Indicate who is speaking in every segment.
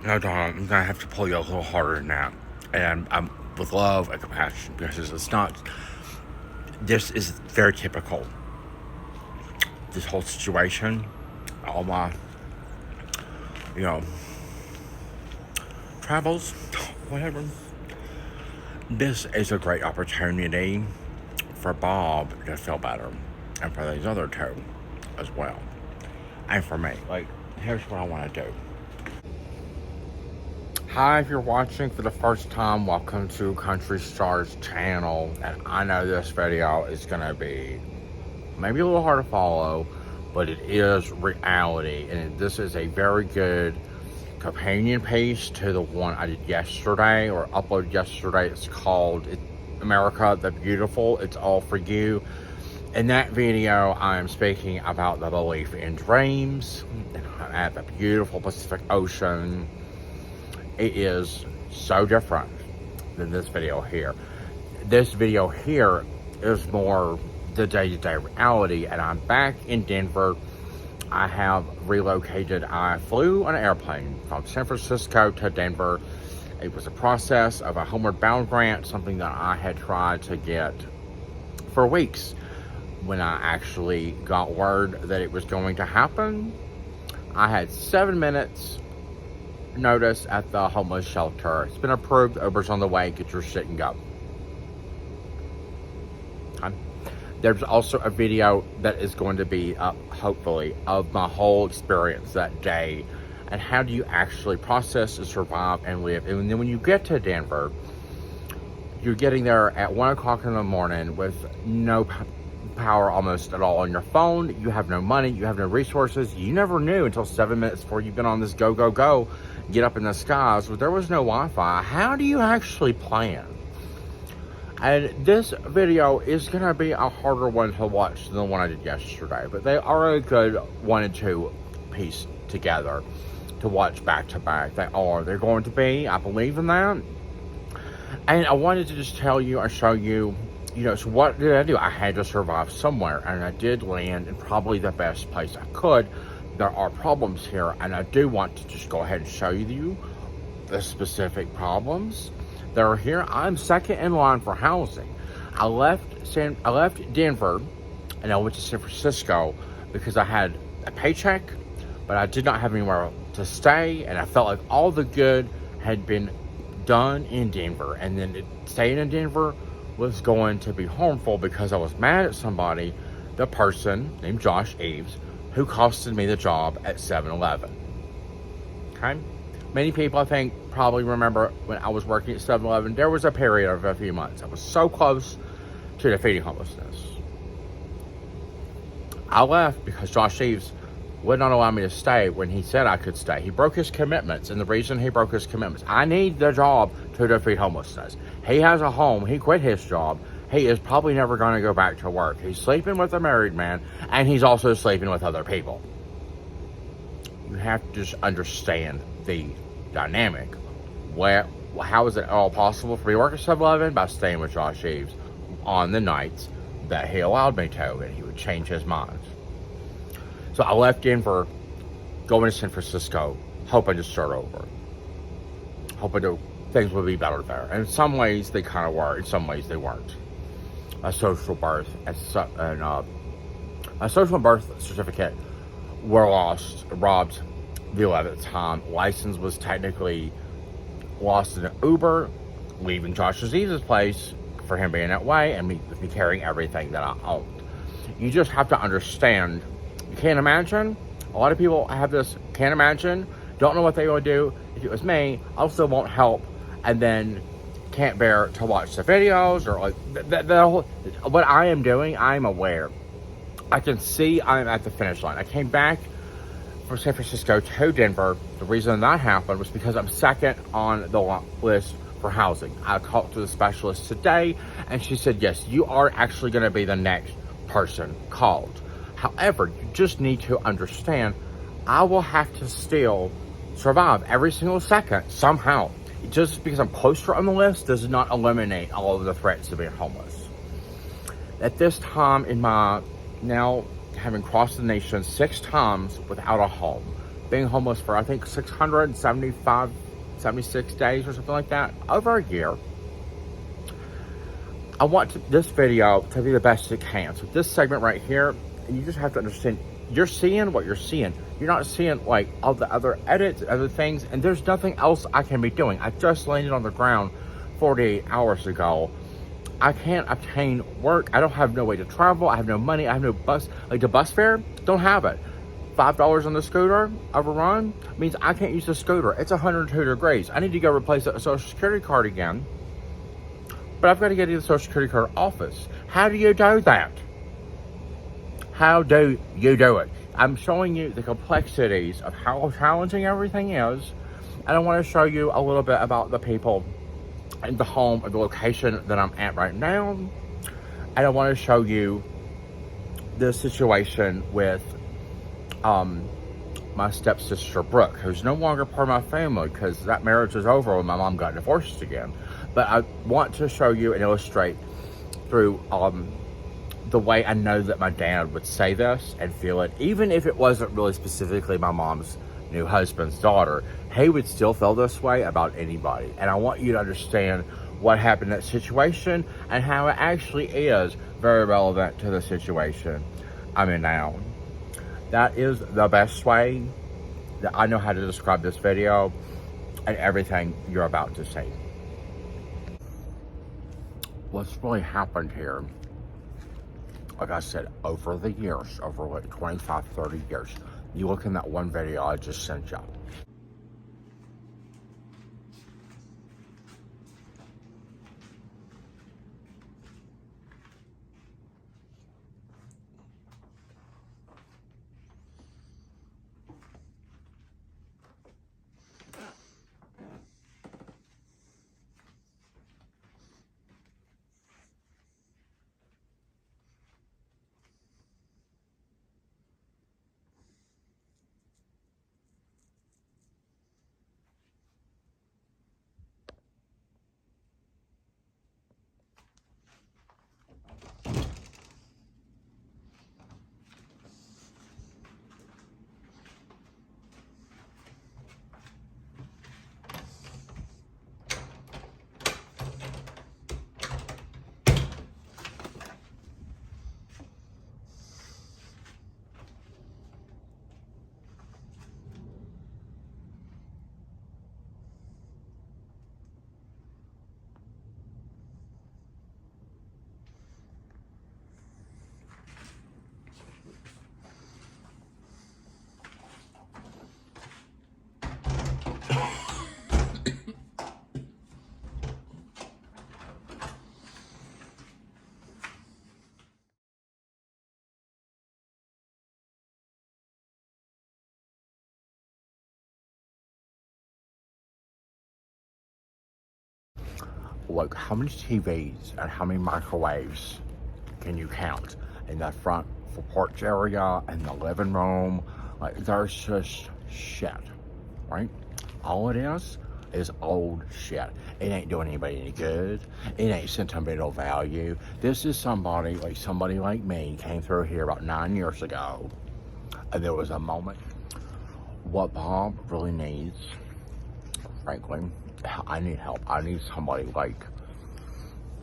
Speaker 1: No, Donna, I'm gonna have to pull you a little harder than that. And I'm with love and compassion because it's not. This is very typical. This whole situation, all my, you know, travels, whatever. This is a great opportunity for Bob to feel better, and for these other two as well, and for me. Like, here's what I want to do. Hi, if you're watching for the first time, welcome to Country Stars channel. And I know this video is going to be maybe a little hard to follow, but it is reality. And this is a very good companion piece to the one I did yesterday, or uploaded yesterday. It's called America the Beautiful. It's all for you. In that video, I am speaking about the belief in dreams at the beautiful Pacific Ocean. It is so different than this video here. This video here is more the day-to-day reality, and I'm back in Denver. I have relocated. I flew on an airplane from San Francisco to Denver. It was a process of a homeward bound grant, something that I had tried to get for weeks. When I actually got word that it was going to happen, I had 7 minutes notice at the homeless shelter. It's been approved. Uber's on the way. Get your shit and go. Okay. There's also a video that is going to be up, hopefully, of my whole experience that day and how do you actually process and survive and live. And then when you get to Denver, you're getting there at 1 o'clock in the morning with no power almost at all on your phone. You have no money. You have no resources. You never knew until 7 minutes before you've been on this go, get up in the skies. But there was no Wi-Fi. How do you actually plan? And this video is going to be a harder one to watch than the one I did yesterday. But they are a good 1 and 2 piece together to watch back to back. They are. They're going to be. I believe in that. And I wanted to just tell you or show you, so what did I do? I had to survive somewhere, and I did land in probably the best place I could. There are problems here, and I do want to just go ahead and show you the specific problems that are here. I'm second in line for housing. I left Denver, and I went to San Francisco because I had a paycheck, but I did not have anywhere to stay, and I felt like all the good had been done in Denver, and then staying in Denver was going to be harmful because I was mad at somebody, the person named Josh Eves, who costed me the job at 7-Eleven. Okay? Many people, I think, probably remember when I was working at 7-Eleven, there was a period of a few months. I was so close to defeating homelessness. I left because Josh Eves would not allow me to stay when he said I could stay. He broke his commitments, and the reason he broke his commitments, I need the job to defeat homelessness. He has a home. He quit his job. He is probably never going to go back to work. He's sleeping with a married man, and he's also sleeping with other people. You have to just understand the dynamic. How is it all possible for me to work at 7-Eleven? By staying with Josh Eves on the nights that he allowed me to, and he would change his mind. So I left Denver, going to San Francisco, hoping to start over. Hoping things would be better there. And in some ways, they kind of were. In some ways, they weren't. A social birth and a social birth certificate were robbed the 11th time. License was technically lost in an Uber, leaving Josh Eves' place for him being that way, and me carrying everything that I owned. You just have to understand. You can't imagine. A lot of people have this, can't imagine, don't know what they would do if it was me, also won't help, and then can't bear to watch the videos, or like the whole, what I am doing, I'm aware. I can see I'm at the finish line. I came back from San Francisco to Denver. The reason that happened was because I'm second on the list for housing. I talked to the specialist today, and she said, yes, you are actually going to be the next person called. However, you just need to understand, I will have to still survive every single second somehow. Just because I'm closer on the list does not eliminate all of the threats of being homeless. At this time in my, now having crossed the nation 6 times without a home, being homeless for, I think, 675, 76 days or something like that, over a year. I want this video to be the best it can. So this segment right here, you just have to understand, you're seeing what you're seeing. You're not seeing like all the other edits, other things, and there's nothing else I can be doing. I just landed on the ground 48 hours ago. I can't obtain work. I don't have no way to travel. I have no money. I have no bus, like the bus fare, don't have it. $5 on the scooter overrun means I can't use the scooter. It's 102 degrees. I need to go replace a social security card again. But I've got to get to the social security card office. How do you do that? How do you do it? I'm showing you the complexities of how challenging everything is. And I want to show you a little bit about the people and the home or the location that I'm at right now. And I want to show you the situation with my stepsister Brooke, who's no longer part of my family because that marriage is over when my mom got divorced again. But I want to show you and illustrate through the way I know that my dad would say this and feel it, even if it wasn't really specifically my mom's new husband's daughter, he would still feel this way about anybody. And I want you to understand what happened in that situation and how it actually is very relevant to the situation I'm in now. That is the best way that I know how to describe this video and everything you're about to see. What's really happened here, like I said, over the years, over like 25, 30 years, you look in that one video I just sent you. Like, how many TVs and how many microwaves can you count in that front porch area and the living room? Like, there's just shit, right? All it is old shit. It ain't doing anybody any good. It ain't sentimental value. This is somebody like me came through here about 9 years ago, and there was a moment. What Bob really needs, frankly, I need help. I need somebody like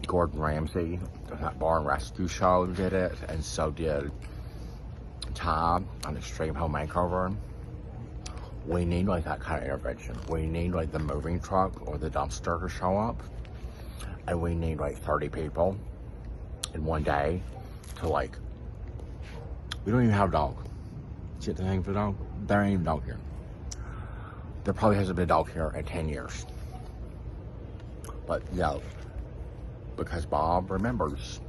Speaker 1: Gordon Ramsay, that bar and rescue show, did it, and so did Ty on Extreme Home Makeover. We need like that kind of intervention. We need like the moving truck or the dumpster to show up, and we need like 30 people in one day to like, we don't even have a dog. See the thing for the dog? There ain't even a dog here. There probably hasn't been a dog here in 10 years. But yeah, because Bob remembers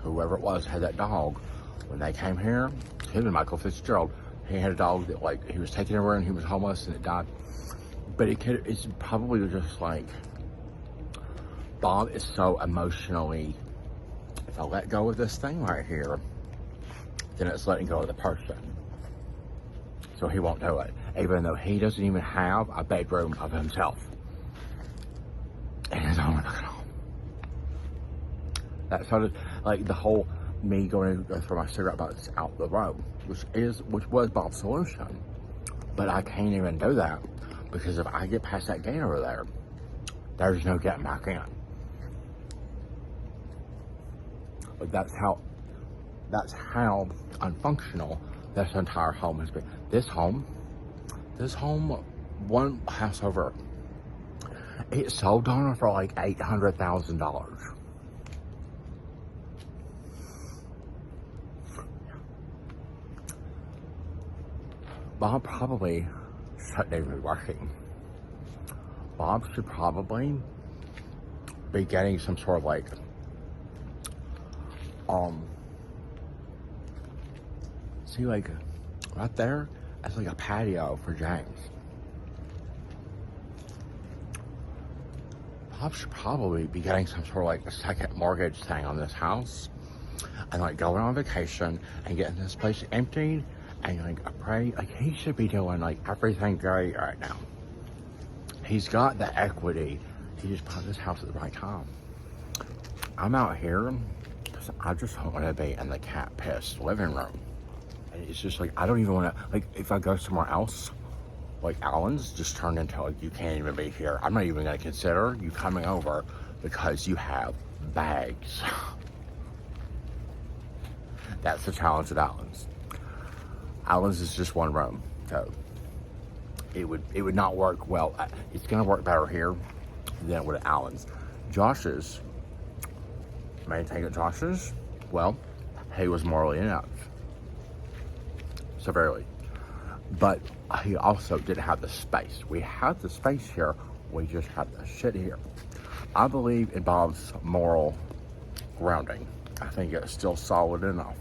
Speaker 1: whoever it was had that dog when they came here. Him and Michael Fitzgerald, he had a dog that like he was taken over and he was homeless and it died. But it's probably just like Bob is so emotionally, if I let go of this thing right here, then it's letting go of the person. So he won't do it, even though he doesn't even have a bedroom of himself in his own home. That sounded like the whole me going to throw my cigarette butts out the road, which was Bob's solution. But I can't even do that because if I get past that gate over there, there's no getting back in. But that's how unfunctional this entire home has been. This home, one house over, it sold on for like $800,000. Bob probably shouldn't even be working. Bob should probably be getting some sort of like, see, like right there, that's like a patio for James. Bob should probably be getting some sort of like a second mortgage thing on this house and like going on vacation and getting this place emptied. And like, I pray, like he should be doing like everything great right now. He's got the equity. He just bought this house at the right time. I'm out here because I just don't want to be in the cat piss living room. And it's just like, I don't even want to, like if I go somewhere else, like Alan's just turned into like, you can't even be here. I'm not even going to consider you coming over because you have bags. That's the challenge at Alan's. Alan's is just one room, so it would not work well. It's gonna work better here than it would at Alan's. Josh's, main thing at Josh's, well, he was morally inept, severely, but he also didn't have the space. We had the space here, we just had the shit here. I believe in Bob's moral grounding. I think it's still solid enough.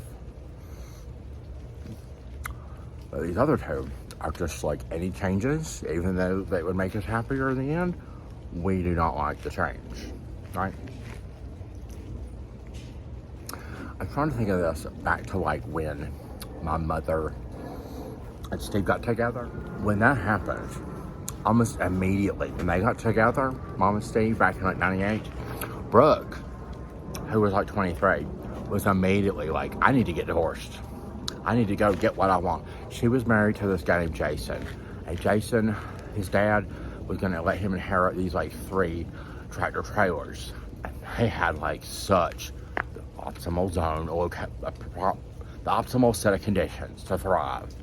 Speaker 1: But these other two are just like any changes, even though they would make us happier in the end, we do not like the change, right? I'm trying to think of this back to like when my mother and Steve got together. When that happened, almost immediately, when they got together, Mom and Steve, back in like 98, Brooke, who was like 23, was immediately like, I need to get divorced. I need to go get what I want. She was married to this guy named Jason. And Jason, his dad, was gonna let him inherit these like 3 tractor trailers. And they had like such the optimal zone, or the optimal set of conditions to thrive.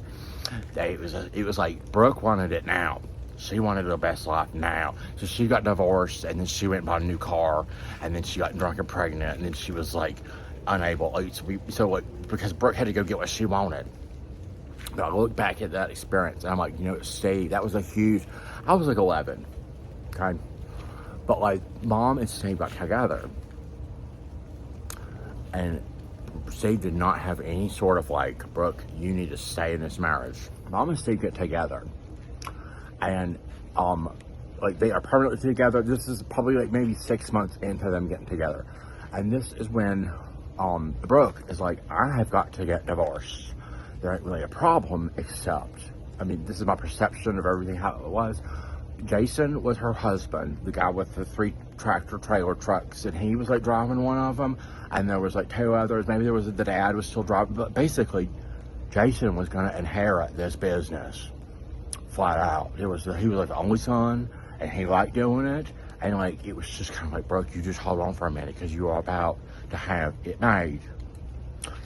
Speaker 1: It was like Brooke wanted it now. She wanted her best life now. So she got divorced, and then she went and bought a new car, and then she got drunk and pregnant, and then she was like unable. Because Brooke had to go get what she wanted. But I look back at that experience, and I'm like, you know, Steve, that was a huge. I was like 11, okay, but like Mom and Steve got together, and Steve did not have any sort of like, Brooke, you need to stay in this marriage. Mom and Steve get together, and like they are permanently together. This is probably like maybe 6 months into them getting together, and this is when Brooke is like, I have got to get divorced. There ain't really a problem, except, I mean, this is my perception of everything, how it was. Jason was her husband, the guy with the 3 tractor trailer trucks, and he was like driving one of them, and there was like 2 others. Maybe there was, the dad was still driving, but basically Jason was going to inherit this business flat out. He was like the only son, and he liked doing it, and like it was just kind of like, Brooke, you just hold on for a minute because you are about to have it made.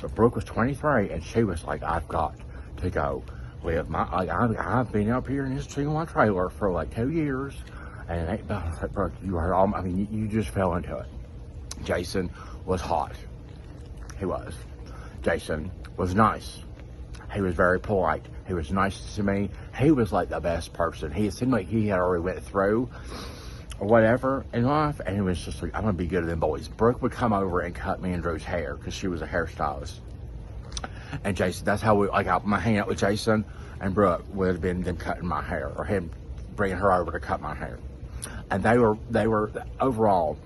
Speaker 1: But Brooke was 23, and she was like, I've got to go live my, like, I've been up here in this single trailer for like 2 years, and it ain't about, like, Brooke, you are all, I mean, you just fell into it. Jason was hot. He was. Jason was nice. He was very polite. He was nice to me. He was like the best person. He seemed like he had already went through or whatever in life, and he was just like, I'm gonna be good than boys. Brooke would come over and cut me and Drew's hair because she was a hairstylist. And Jason, that's how we, like, my hang out with Jason and Brooke would have been them cutting my hair, or him bringing her over to cut my hair. And they were overall,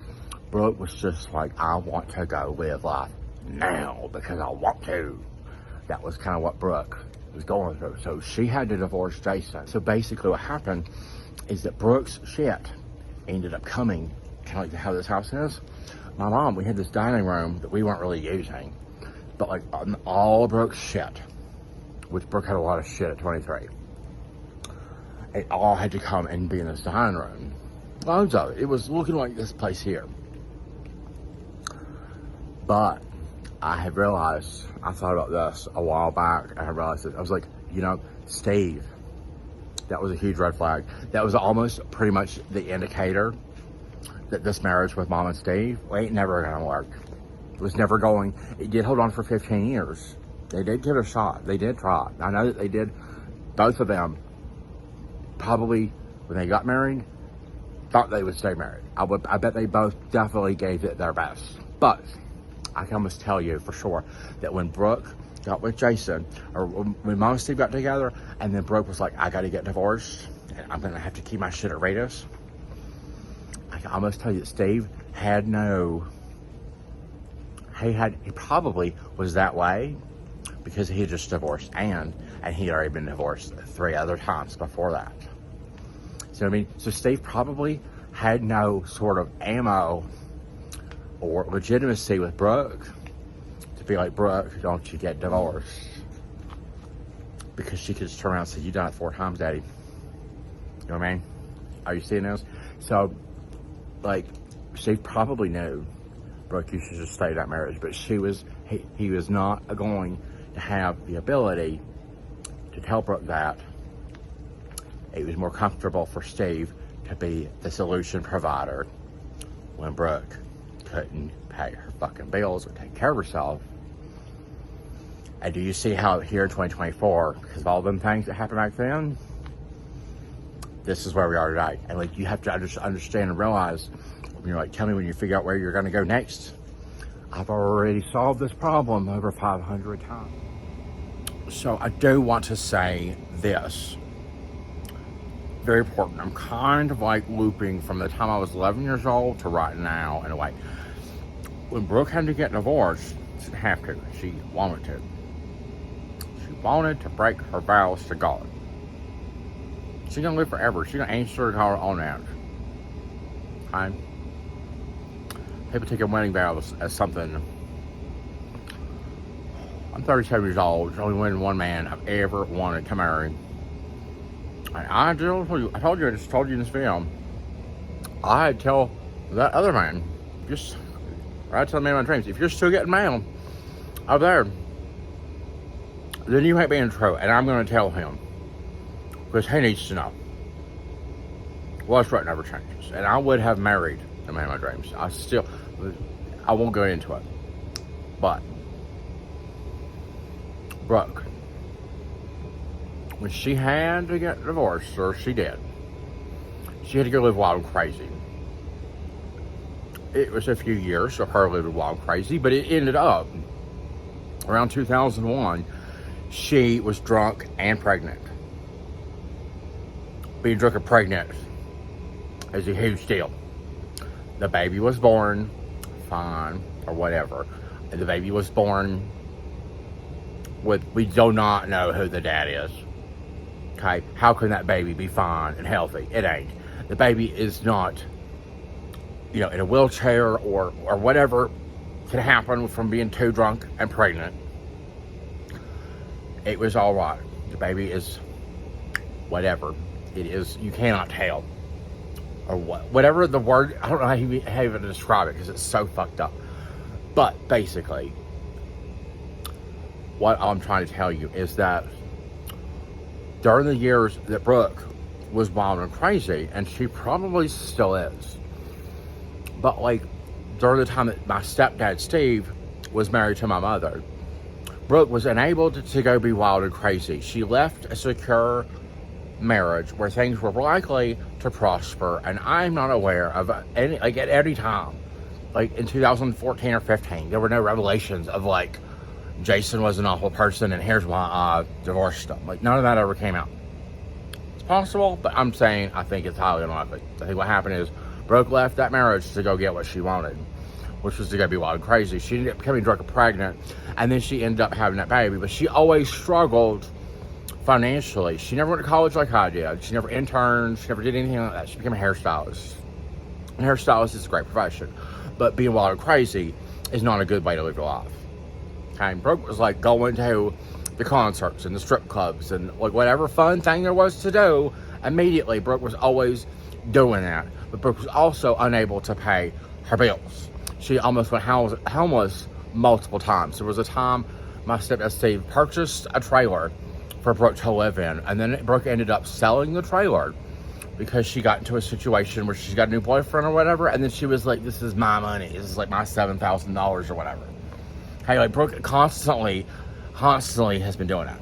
Speaker 1: Brooke was just like, I want to go live life now because I want to. That was kind of what Brooke was going through. So she had to divorce Jason. So basically what happened is that Brooke's shit ended up coming, kind of like how this house is. My mom, we had this dining room that we weren't really using, but like all Brooke's shit, which Brooke had a lot of shit at 23. it all had to come and be in this dining room. Loads of it. It was looking like this place here. But I had realized, I thought about this a while back. I had realized it. I was like, you know, Steve, that was a huge red flag. That was almost pretty much the indicator that this marriage with Mom and Steve ain't never gonna work. It was never going. It did hold on for 15 years. They did give it a shot. They did try. I know that they did. Both of them probably, when they got married, thought they would stay married. I bet they both definitely gave it their best. But I can almost tell you for sure that when Brooke got with Jason, or when Mom and Steve got together, and then Brooke was like, I gotta get divorced, and I'm gonna have to keep my shit at Rita's, I can almost tell you that Steve had no, he probably was that way because he had just divorced and he had already been divorced 3 other times before that. So I mean, so Steve probably had no sort of ammo or legitimacy with Brooke to be like, Brooke, don't you get divorced? Because she could just turn around and say, you done it 4 times, Daddy. You know what I mean? Are you seeing this? So, like, Steve probably knew, Brooke, you should just stay in that marriage. But he was not going to have the ability to tell Brooke that. It was more comfortable for Steve to be the solution provider when Brooke couldn't pay her fucking bills or take care of herself. And do you see how here in 2024, because of all them things that happened back then, this is where we are today. And like, you have to understand and realize, when you're like, tell me when you figure out where you're going to go next. I've already solved this problem over 500 times. So I do want to say this. Very important. I'm kind of like looping from the time I was 11 years old to right now in a way. When Brooke had to get divorced, she didn't have to. She wanted to. She wanted to break her vows to God. She's gonna live forever. She's gonna answer to God on that. Okay? People take a wedding vow as something. I'm 37 years old. There's only one man I've ever wanted to marry. And I told you in this film, I'd tell that other man, I tell the man of my dreams, if you're still getting mail up there, then you ain't being true. And I'm going to tell him, because he needs to know. What's right never changes. And I would have married the man of my dreams. I won't go into it. But, Brooke, when she had to get divorced, or she did, she had to go live wild and crazy. It was a few years of her living wild and crazy, but it ended up, around 2001, she was drunk and pregnant. Being drunk and pregnant is a huge deal. The baby was born fine, or whatever. And the baby was born we do not know who the dad is. Okay, how can that baby be fine and healthy? It ain't. The baby is not, in a wheelchair or whatever can happen from being too drunk and pregnant. It was all right. The baby is whatever it is. You cannot tell, or whatever the word. I don't know how even to describe it because it's so fucked up. But basically, what I'm trying to tell you is that during the years that Brooke was wild and crazy, and she probably still is, but like during the time that my stepdad Steve was married to my mother, Brooke was enabled to go be wild and crazy. She left a secure marriage where things were likely to prosper, and I'm not aware of any, like at any time, like in 2014 or 15, there were no revelations of like, Jason was an awful person and here's why I divorced him. Like, none of that ever came out. It's possible, but I'm saying I think it's highly unlikely. I think what happened is Brooke left that marriage to go get what she wanted, which was to go be wild and crazy. She ended up becoming drunk and pregnant, and then she ended up having that baby. But she always struggled financially. She never went to college like I did. She never interned. She never did anything like that. She became a hairstylist. And hairstylist is a great profession. But being wild and crazy is not a good way to live your life. Okay, Brooke was like going to the concerts and the strip clubs and like whatever fun thing there was to do Immediately, Brooke was always doing that, but Brooke was also unable to pay her bills. She almost went homeless multiple times. There was a time my stepdad Steve purchased a trailer for Brooke to live in, and then Brooke ended up selling the trailer because she got into a situation where she's got a new boyfriend or whatever, and then she was like, this is my money. This is like my $7,000 or whatever. Hey, like Brooke constantly has been doing that.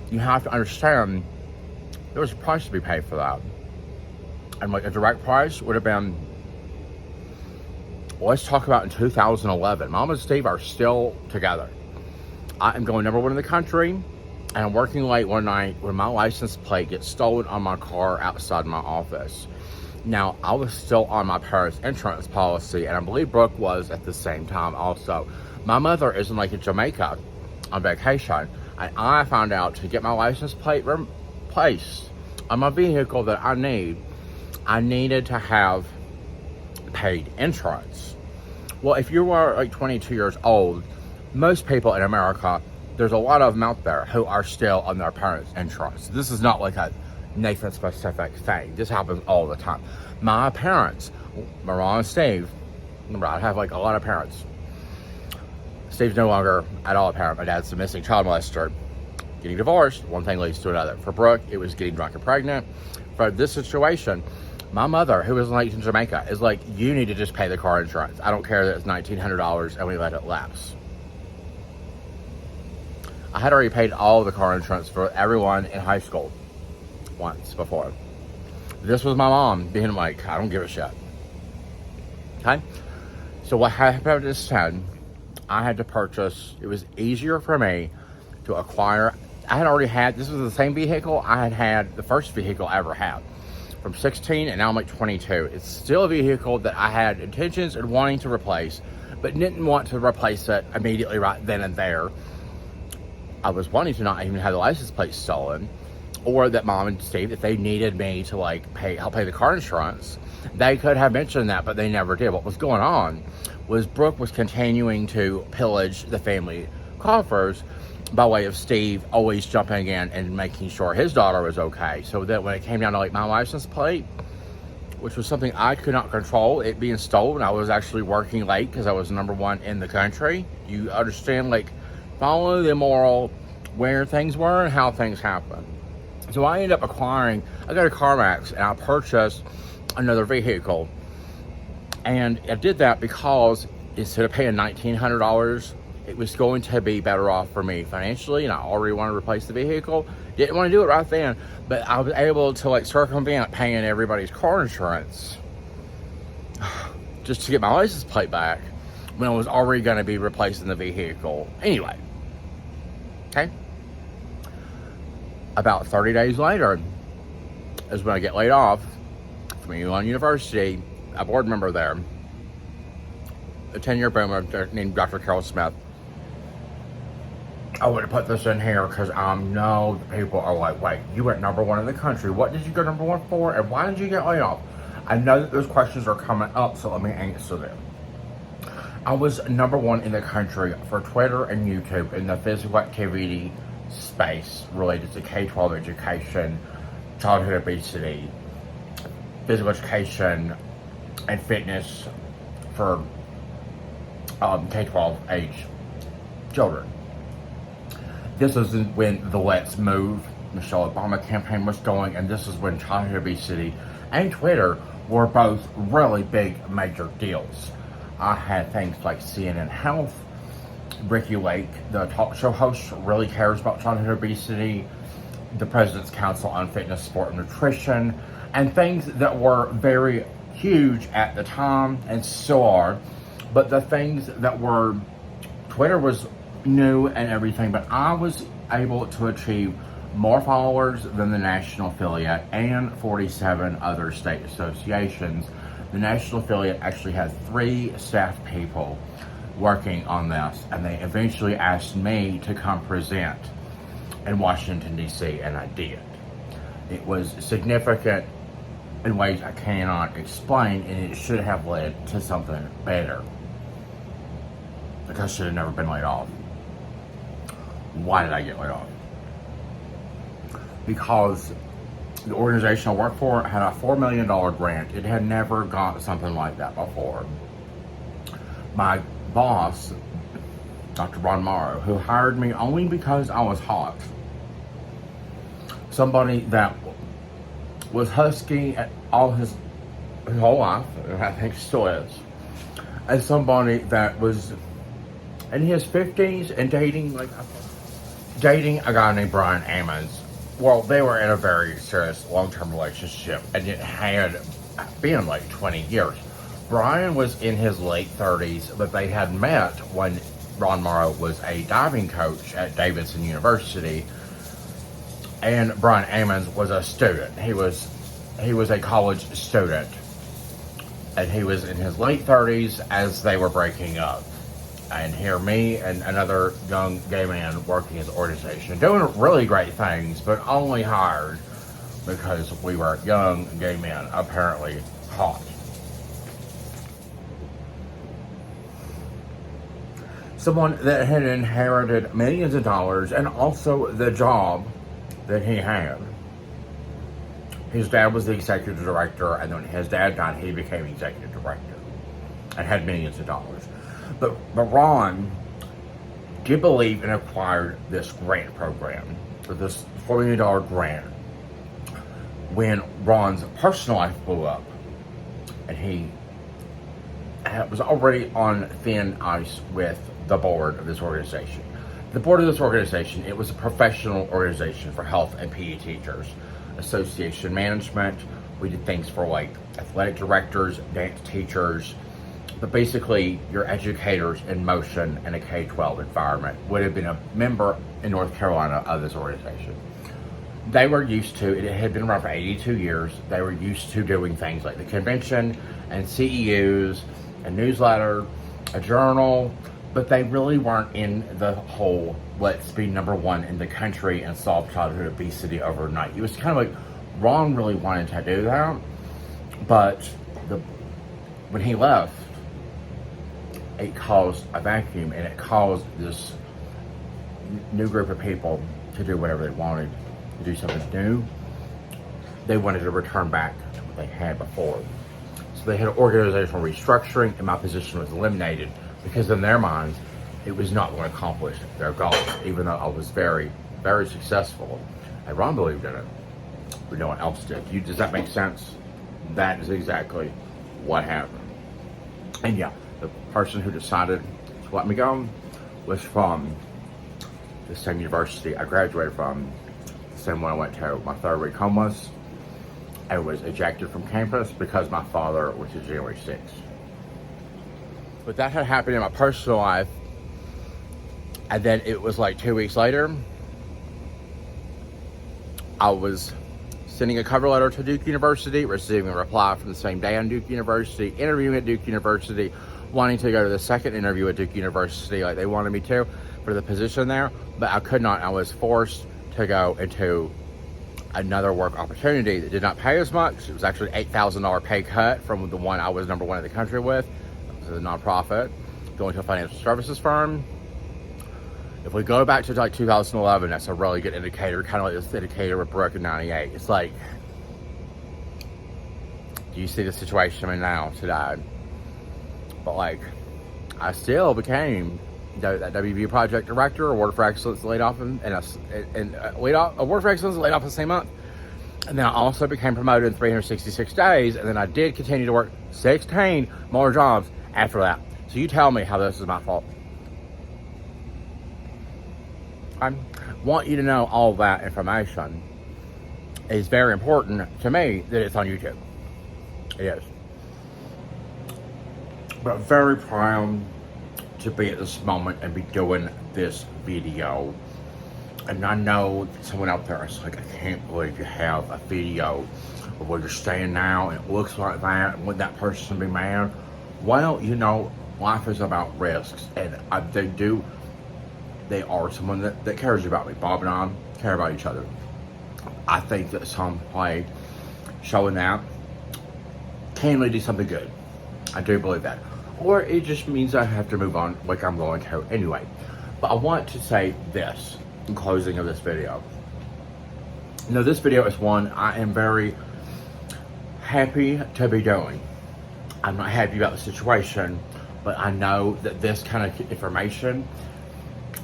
Speaker 1: You have to understand there was a price to be paid for that. And like a direct price would have been, let's talk about in 2011. Mom and Steve are still together. I am going number one in the country, and I'm working late one night when my license plate gets stolen on my car outside my office. Now, I was still on my parents' insurance policy, and I believe Brooke was at the same time also. My mother is in like in Jamaica on vacation, and I found out to get my license plate replaced on my vehicle that I needed to have paid insurance. Well, if you are like 22 years old, most people in America, there's a lot of them out there who are still on their parents' insurance. This is not like a Nathan-specific thing. This happens all the time. My parents, Mariah and Steve, remember I have like a lot of parents. Steve's no longer at all a parent. My dad's a missing child molester. Getting divorced, one thing leads to another. For Brooke, it was getting drunk and pregnant. For this situation, my mother, who was like in Jamaica, is like, you need to just pay the car insurance. I don't care that it's $1,900 and we let it lapse. I had already paid all the car insurance for everyone in high school once before. This was my mom being like, I don't give a shit. Okay? So what happened instead, I had to purchase, it was easier for me to acquire. I had already had, this was the same vehicle I had had, the first vehicle I ever had. From 16 and now I'm like 22. It's still a vehicle that I had intentions and wanting to replace, but didn't want to replace it immediately right then and there. I was wanting to not even have the license plate stolen, or that Mom and Steve, if they needed me to like help pay the car insurance, they could have mentioned that, but they never did. What was going on was Brooke was continuing to pillage the family coffers by way of Steve always jumping in and making sure his daughter was okay. So that when it came down to like my license plate, which was something I could not control, it being stolen, I was actually working late because I was number one in the country. You understand, like, follow the moral where things were and how things happen. So I ended up acquiring, I got a CarMax and I purchased another vehicle. And I did that because instead of paying $1,900, it was going to be better off for me financially, and I already wanted to replace the vehicle. Didn't want to do it right then, but I was able to like circumvent paying everybody's car insurance just to get my license plate back when I was already going to be replacing the vehicle anyway. Okay? About 30 days later is when I get laid off from Elon University, a board member there, a 10-year boomer named Dr. Carol Smith. I would have put this in here because I know people are like, wait, you went number one in the country. What did you go number one for? And why did you get laid off? I know that those questions are coming up, so let me answer them. I was number one in the country for Twitter and YouTube in the physical activity space related to K-12 education, childhood obesity, physical education, and fitness for K-12 age children. This is when the Let's Move Michelle Obama campaign was going, and this is when childhood obesity and Twitter were both really big, major deals. I had things like CNN Health, Ricky Lake, the talk show host, really cares about childhood obesity, the President's Council on Fitness, Sport, and Nutrition, and things that were very huge at the time, and still are, but the things that were, Twitter was new and everything, but I was able to achieve more followers than the national affiliate and 47 other state associations. The national affiliate actually had 3 staff people working on this, and they eventually asked me to come present in Washington, D.C., and I did. It was significant in ways I cannot explain, and it should have led to something better. Like I should have never been laid off. Why did I get laid off? Because The organization I work for had a $4 million grant. It had never got something like that before. My boss, Dr. Ron Morrow, who hired me only because I was hot, somebody that was husky all his whole life, and I think still is, and somebody that was in his 50s and dating a guy named Brian Ammons. Well, they were in a very serious long-term relationship, and it had been like 20 years. Brian was in his late 30s, but they had met when Ron Morrow was a diving coach at Davidson University, and Brian Ammons was a student. He was a college student, and he was in his late 30s as they were breaking up. And here, me and another young gay man working at the organization, doing really great things, but only hired because we were young gay men, apparently hot. Someone that had inherited millions of dollars and also the job that he had. His dad was the executive director, and then when his dad died, he became executive director and had millions of dollars. But Ron did believe and acquired this grant program, for this $4 million grant, when Ron's personal life blew up, and he was already on thin ice with the board of this organization. The board of this organization, it was a professional organization for health and PE teachers, association management. We did things for like athletic directors, dance teachers, but basically your educators in motion in a K-12 environment would have been a member in North Carolina of this organization. They were used to, it had been around for 82 years, they were used to doing things like the convention and CEUs, a newsletter, a journal, but they really weren't in the whole, let's be number one in the country and solve childhood obesity overnight. It was kind of like, Ron really wanted to do that, but when he left, it caused a vacuum, and it caused this new group of people to do whatever they wanted, to do something new. They wanted to return back to what they had before. So they had organizational restructuring, and my position was eliminated because in their minds, it was not going to accomplish their goals, even though I was very, very successful. And Ron believed in it, but no one else did. Does that make sense? That is exactly what happened. And yeah, the person who decided to let me go was from the same university I graduated from, the same one I went to my third week homeless. I was ejected from campus because my father was a January 6th. But that had happened in my personal life, and then it was like 2 weeks later, I was sending a cover letter to Duke University, receiving a reply from the same day on Duke University, interviewing at Duke University, wanting to go to the second interview at Duke University like they wanted me to for the position there, but I could not. I was forced to go into another work opportunity that did not pay as much. It was actually an $8,000 pay cut from the one I was number one in the country with. It was a nonprofit, going to a financial services firm. If we go back to like 2011, that's a really good indicator, kind of like this indicator with Brooke in 98. It's like, do you see the situation I'm in now today? But like, I still became that WVU project director, award for excellence laid off award for excellence laid off the same month. And then I also became promoted in 366 days, and then I did continue to work 16 more jobs after that. So you tell me how this is my fault. I want you to know all that information is very important to me that it's on YouTube. It is. But I'm very proud to be at this moment and be doing this video. And I know someone out there is like, I can't believe you have a video of where you're staying now and it looks like that, and would that person be mad? Well, you know, life is about risks, and they are someone that cares about me. Bob and I care about each other. I think that some play showing that can lead to something good. I do believe that. Or it just means I have to move on like I'm going to anyway. But I want to say this in closing of this video. No, this video is one I am very happy to be doing. I'm not happy about the situation, but I know that this kind of information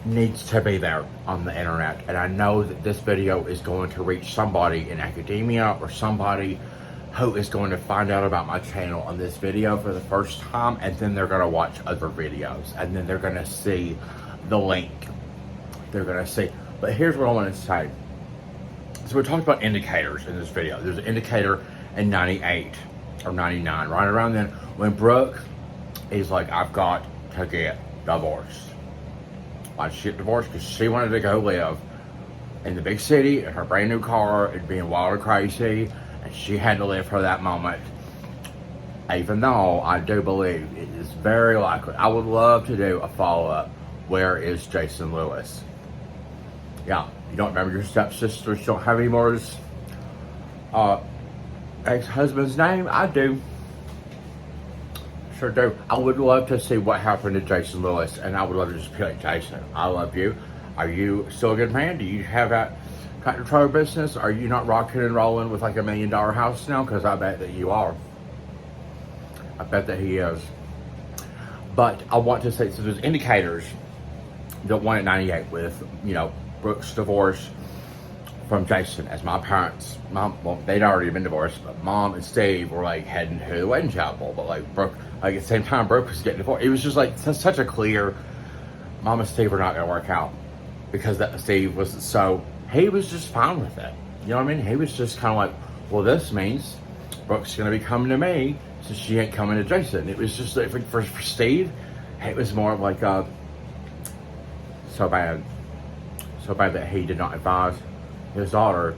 Speaker 1: needs to be there on the internet. And I know that this video is going to reach somebody in academia or somebody who is going to find out about my channel on this video for the first time, and then they're going to watch other videos, and then they're going to see the link. They're going to see. But here's what I want to say. So we talked about indicators in this video. There's an indicator in 98 or 99, right around then, when Brooke is like, I've got to get divorced. Why did she get divorced? Because she wanted to go live in the big city in her brand new car and being wild and crazy, and she had to live for that moment. Even though I do believe it is very likely, I would love to do a follow-up. Where is Jason Lewis? Yeah, you don't remember your stepsisters, you don't have any more ex-husband's name? I do. Sure do. I would love to see what happened to Jason Lewis, and I would love to just be like, Jason, I love you. Are you still a good man? Do you have that tractor trailer business? Are you not rocking and rolling with like $1 million house now? Because I bet that you are. I bet that he is. But I want to say, so there's indicators. The one at 98 with, you know, Brooke's divorce from Jason, as my parents, well, they'd already been divorced, but Mom and Steve were like heading to the wedding chapel, but like Brooke, like at the same time Brooke was getting divorced. It was just like such a clear, Mom and Steve were not going to work out, because that Steve was, so he was just fine with it. You know what I mean? He was just kind of like, well, this means Brooke's going to be coming to me, so she ain't coming to Jason. It was just like, for Steve, it was more of like so bad that he did not advise his daughter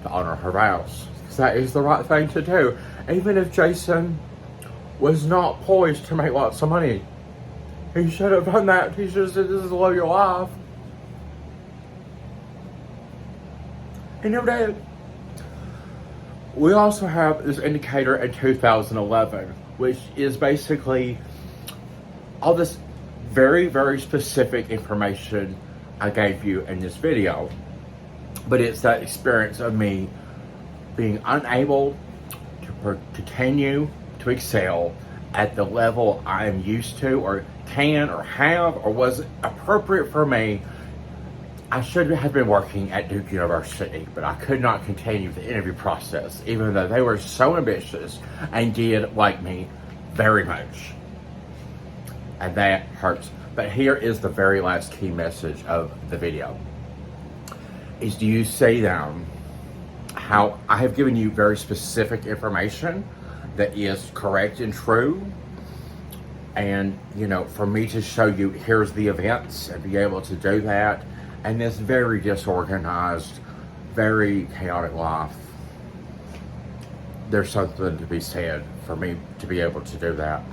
Speaker 1: to honor her vows. Because that is the right thing to do. Even if Jason was not poised to make lots of money, he should have done that. He should have said, this is the love of your life. He never did. We also have this indicator in 2011, which is basically all this very, very specific information I gave you in this video. But it's that experience of me being unable to continue to excel at the level I am used to, or can, or have, or was appropriate for me. I should have been working at Duke University, but I could not continue the interview process, even though they were so ambitious and did like me very much. And that hurts. But here is the very last key message of the video. Is, do you see them how I have given you very specific information that is correct and true? And, you know, for me to show you, here's the events, and be able to do that, and this very disorganized, very chaotic life, there's something to be said for me to be able to do that.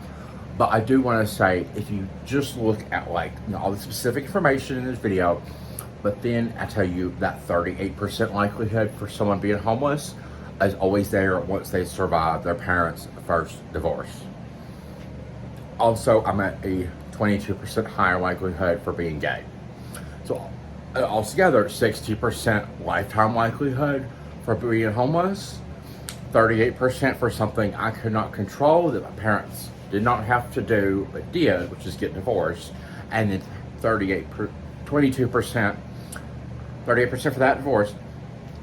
Speaker 1: But I do want to say, if you just look at like, you know, all the specific information in this video, but then I tell you that 38% likelihood for someone being homeless is always there once they survive their parents' first divorce. Also, I'm at a 22% higher likelihood for being gay. So altogether, 60% lifetime likelihood for being homeless, 38% for something I could not control that my parents did not have to do, but did, which is get divorced, and then 22% for that divorce,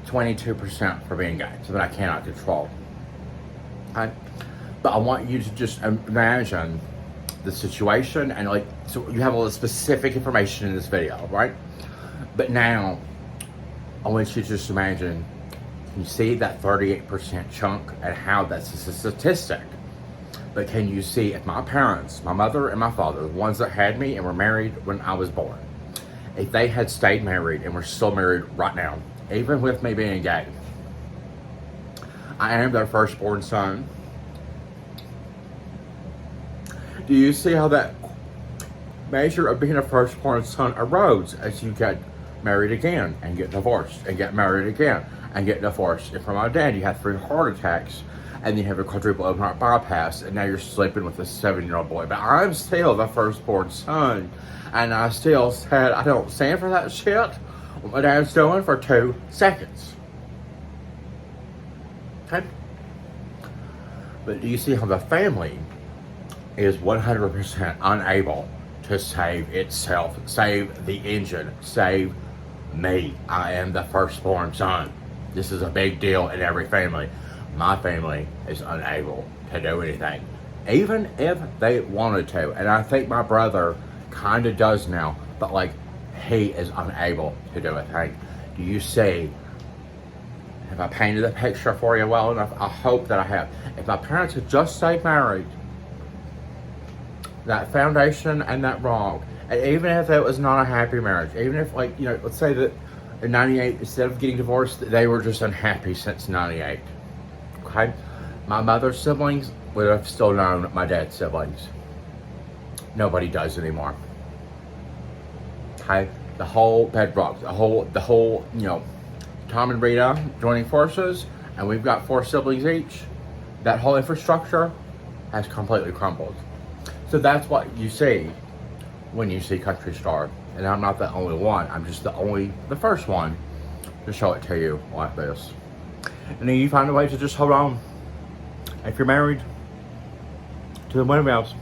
Speaker 1: 22% for being gay, so that I cannot control. But I want you to just imagine the situation, and like, so you have all the specific information in this video, right? But now, I want you to just imagine, you see that 38% chunk and how that's a statistic. But can you see if my parents, my mother and my father, the ones that had me and were married when I was born, if they had stayed married and were still married right now, even with me being gay, I am their firstborn son. Do you see how that measure of being a firstborn son erodes as you get married again and get divorced and get married again and get divorced? And for my dad, you had 3 heart attacks, and then you have a quadruple open heart bypass, and now you're sleeping with a 7-year-old boy. But I'm still the firstborn son, and I still said I don't stand for that shit, what my dad's doing, for 2 seconds. Okay? But do you see how the family is 100% unable to save itself, save the engine, save me? I am the firstborn son. This is a big deal in every family. My family is unable to do anything, even if they wanted to. And I think my brother kind of does now, but like, he is unable to do a thing. Do you see? Have I painted the picture for you well enough? I hope that I have. If my parents had just stayed married, that foundation and that wrong, and even if it was not a happy marriage, even if, like, you know, let's say that in 98, instead of getting divorced, they were just unhappy since 98. Okay? My mother's siblings would have still known my dad's siblings. Nobody does anymore. Okay? The whole bedrock, the whole, you know, Tom and Rita joining forces, and we've got 4 siblings each. That whole infrastructure has completely crumbled. So that's what you see when you see Country Star. And I'm not the only one. I'm just the first one to show it to you like this. And then you find a way to just hold on. If you're married to the winter mouse,